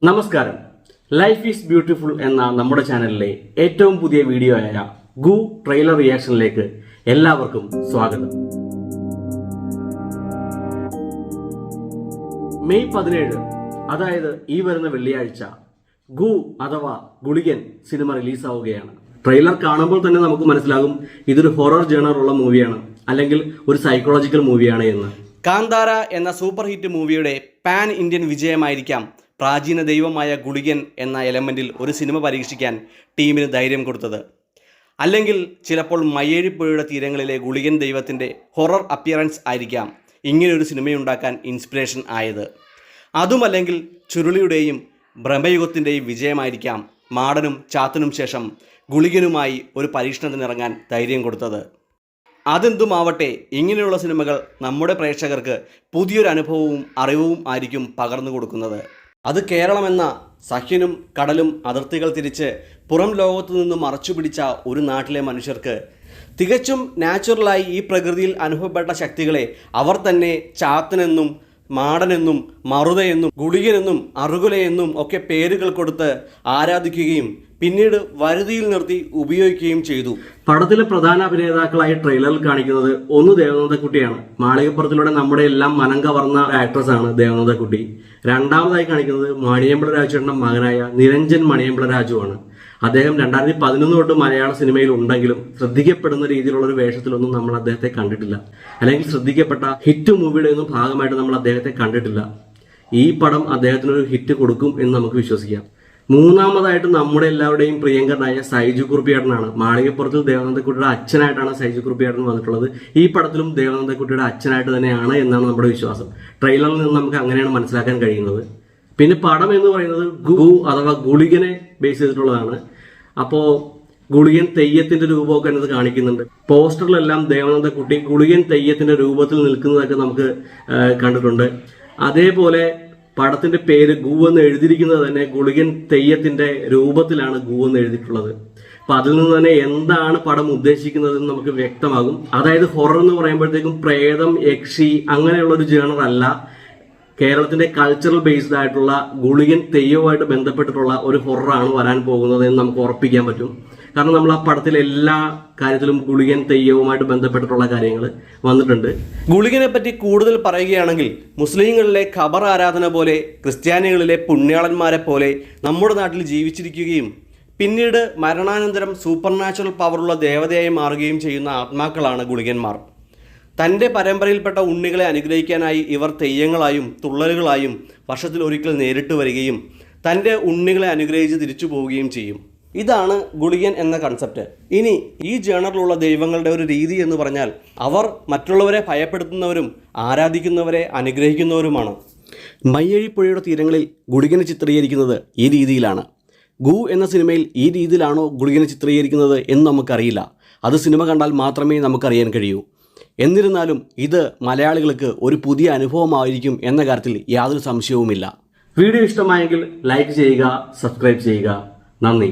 നമസ്കാരം. Life is beautiful എന്ന നമ്മുടെ ചാനലിലെ ഏറ്റവും പുതിയ വീഡിയോ ആയ ഗു ട്രെയിലർ റിയാക്ഷനിലേക്ക് എല്ലാവർക്കും സ്വാഗതം. മെയ് 17, അതായത് ഈ വരുന്ന വെള്ളിയാഴ്ച ഗു അഥവാ ഗുളികൻ സിനിമ റിലീസാവുകയാണ്. ട്രെയിലർ കാണുമ്പോൾ തന്നെ നമുക്ക് മനസ്സിലാകും ഇതൊരു ഹൊറർ ജേണറുള്ള മൂവിയാണ്, അല്ലെങ്കിൽ ഒരു സൈക്കോളജിക്കൽ മൂവിയാണ് എന്ന്. കാന്താര എന്ന സൂപ്പർ ഹിറ്റ് മൂവിയുടെ പാൻ ഇന്ത്യൻ വിജയമായിരിക്കാം പ്രാചീന ദൈവമായ ഗുളികൻ എന്ന എലമെൻറ്റിൽ ഒരു സിനിമ പരീക്ഷിക്കാൻ ടീമിന് ധൈര്യം കൊടുത്തത്. അല്ലെങ്കിൽ ചിലപ്പോൾ മയ്യഴിപ്പുഴയുടെ തീരങ്ങളിലെ ഗുളികൻ ദൈവത്തിൻ്റെ ഹൊറർ അപ്പിയറൻസ് ആയിരിക്കാം ഇങ്ങനെയൊരു സിനിമയുണ്ടാക്കാൻ ഇൻസ്പിറേഷൻ ആയത്. അതുമല്ലെങ്കിൽ ചുരുളിയുടെയും ബ്രഹ്മയുഗത്തിൻ്റെയും വിജയമായിരിക്കാം മാടനും ചാത്തനും ശേഷം ഗുളികനുമായി ഒരു പരീക്ഷണത്തിനിറങ്ങാൻ ധൈര്യം കൊടുത്തത്. അതെന്തുമാവട്ടെ, ഇങ്ങനെയുള്ള സിനിമകൾ നമ്മുടെ പ്രേക്ഷകർക്ക് പുതിയൊരു അനുഭവവും അറിവും ആയിരിക്കും പകർന്നു കൊടുക്കുന്നത്. അത് കേരളമെന്ന സഹ്യനും കടലും അതിർത്തികൾ തിരിച്ച് പുറം ലോകത്തു നിന്നും മറച്ചുപിടിച്ച ഒരു നാട്ടിലെ മനുഷ്യർക്ക് തികച്ചും നാച്ചുറലായി ഈ പ്രകൃതിയിൽ അനുഭവപ്പെട്ട ശക്തികളെ അവർ തന്നെ ചാത്തനെന്നും മാടനെന്നും മറുതയെന്നും ഗുളികനെന്നും അറുകുലയെന്നും ഒക്കെ പേരുകൾ കൊടുത്ത് ആരാധിക്കുകയും പിന്നീട് വരുതിയിൽ നിർത്തി ഉപയോഗിക്കുകയും ചെയ്തു. പടത്തിലെ പ്രധാന അഭിനേതാക്കളായി ട്രെയിലറിൽ കാണിക്കുന്നത് ഒന്ന് ദേവനന്ദക്കുട്ടിയാണ്. മാളികപ്പുറത്തിലൂടെ നമ്മുടെ എല്ലാം മനം കവർന്ന ആക്ട്രസ് ആണ് ദേവനന്ദക്കുട്ടി. രണ്ടാമതായി കാണിക്കുന്നത് മണിയമ്പള രാജുവിന്റെ മകനായ നിരഞ്ജൻ മണിയമ്പള രാജുവാണ്. അദ്ദേഹം 2011 തൊട്ട് മലയാള സിനിമയിൽ ഉണ്ടെങ്കിലും ശ്രദ്ധിക്കപ്പെടുന്ന രീതിയിലുള്ള ഒരു വേഷത്തിലൊന്നും നമ്മൾ അദ്ദേഹത്തെ കണ്ടിട്ടില്ല, അല്ലെങ്കിൽ ശ്രദ്ധിക്കപ്പെട്ട ഹിറ്റ് മൂവിയുടെ ഒന്നും ഭാഗമായിട്ട് നമ്മൾ അദ്ദേഹത്തെ കണ്ടിട്ടില്ല. ഈ പടം അദ്ദേഹത്തിനൊരു ഹിറ്റ് കൊടുക്കും എന്ന് നമുക്ക് വിശ്വസിക്കാം. മൂന്നാമതായിട്ട് നമ്മുടെ എല്ലാവരുടെയും പ്രിയങ്കരനായ സൈജു കുറുപ്പിയേട്ടനാണ്. മാളികപ്പുറത്തിൽ ദേവനന്ദക്കുട്ടിയുടെ അച്ഛനായിട്ടാണ് സൈജു കുറുപ്പിയേട്ടൻ വന്നിട്ടുള്ളത്. ഈ പടത്തിലും ദേവനന്ദക്കുട്ടിയുടെ അച്ഛനായിട്ട് തന്നെയാണ് എന്നാണ് നമ്മുടെ വിശ്വാസം. ട്രെയിലറിൽ നിന്ന് നമുക്ക് അങ്ങനെയാണ് മനസ്സിലാക്കാൻ കഴിയുന്നത്. പിന്നെ പടം എന്ന് പറയുന്നത് ഗു അഥവാ ഗുളികനെ ബേസ് ചെയ്തിട്ടുള്ളതാണ്. അപ്പോൾ ഗുളികൻ തെയ്യത്തിന്റെ രൂപമൊക്കെ എന്നത് കാണിക്കുന്നുണ്ട്. പോസ്റ്ററിലെല്ലാം ദേവനന്ദക്കുട്ടി ഗുളികൻ തെയ്യത്തിന്റെ രൂപത്തിൽ നിൽക്കുന്നതൊക്കെ നമുക്ക് കണ്ടിട്ടുണ്ട്. അതേപോലെ പടത്തിന്റെ പേര് ഗു എന്ന് എഴുതിയിരിക്കുന്നത് തന്നെ ഗുളികൻ തെയ്യത്തിന്റെ രൂപത്തിലാണ് ഗു എന്ന് എഴുതിയിട്ടുള്ളത്. അപ്പൊ അതിൽ നിന്ന് തന്നെ എന്താണ് പടം ഉദ്ദേശിക്കുന്നതെന്ന് നമുക്ക് വ്യക്തമാകും. അതായത് ഹൊറർ എന്ന് പറയുമ്പോഴത്തേക്കും പ്രേതം, യക്ഷി അങ്ങനെയുള്ള ഒരു ജേണർ അല്ല. കേരളത്തിന്റെ കൾച്ചറൽ ബേസ്ഡ് ആയിട്ടുള്ള ഗുളികൻ തെയ്യവുമായിട്ട് ബന്ധപ്പെട്ടിട്ടുള്ള ഒരു ഹൊററാണ് വരാൻ പോകുന്നത് എന്ന് നമുക്ക് ഉറപ്പിക്കാൻ പറ്റും. കാരണം നമ്മൾ ആ പടത്തിലെ എല്ലാ കാര്യത്തിലും ഗുളികൻ തെയ്യവുമായിട്ട് ബന്ധപ്പെട്ടിട്ടുള്ള കാര്യങ്ങൾ വന്നിട്ടുണ്ട്. ഗുളികനെ പറ്റി കൂടുതൽ പറയുകയാണെങ്കിൽ മുസ്ലിങ്ങളിലെ ഖബർ ആരാധന പോലെ ക്രിസ്ത്യാനികളിലെ പുണ്യാളന്മാരെ പോലെ നമ്മുടെ നാട്ടിൽ ജീവിച്ചിരിക്കുകയും പിന്നീട് മരണാനന്തരം സൂപ്പർ നാച്ചുറൽ പവറുള്ള ദേവതയായി മാറുകയും ചെയ്യുന്ന ആത്മാക്കളാണ് ഗുളികന്മാർ. തൻ്റെ പരമ്പരയിൽപ്പെട്ട ഉണ്ണികളെ അനുഗ്രഹിക്കാനായി ഇവർ തെയ്യങ്ങളായും തുള്ളലുകളായും വർഷത്തിൽ ഒരിക്കൽ നേരിട്ട് വരികയും തൻ്റെ ഉണ്ണികളെ അനുഗ്രഹിച്ച് തിരിച്ചു പോവുകയും ചെയ്യും. ഇതാണ് ഗുളികൻ എന്ന കൺസെപ്റ്റ്. ഇനി ഈ ജേണറിലുള്ള ദൈവങ്ങളുടെ ഒരു രീതി എന്ന് പറഞ്ഞാൽ അവർ മറ്റുള്ളവരെ ഭയപ്പെടുത്തുന്നവരും ആരാധിക്കുന്നവരെ അനുഗ്രഹിക്കുന്നവരുമാണ്. മയ്യഴിപ്പുഴയുടെ തീരങ്ങളിൽ ഗുളികനെ ചിത്രീകരിക്കുന്നത് ഈ രീതിയിലാണ്. ഗു എന്ന സിനിമയിൽ ഈ രീതിയിലാണോ ഗുളികനെ ചിത്രീകരിക്കുന്നത് എന്ന് നമുക്കറിയില്ല. അത് സിനിമ കണ്ടാൽ മാത്രമേ നമുക്കറിയാൻ കഴിയൂ. എന്നിരുന്നാലും ഇത് മലയാളികൾക്ക് ഒരു പുതിയ അനുഭവമായിരിക്കും എന്ന കാര്യത്തിൽ യാതൊരു സംശയവുമില്ല. വീഡിയോ ഇഷ്ടമായെങ്കിൽ ലൈക്ക് ചെയ്യുക, സബ്സ്ക്രൈബ് ചെയ്യുക. നന്ദി.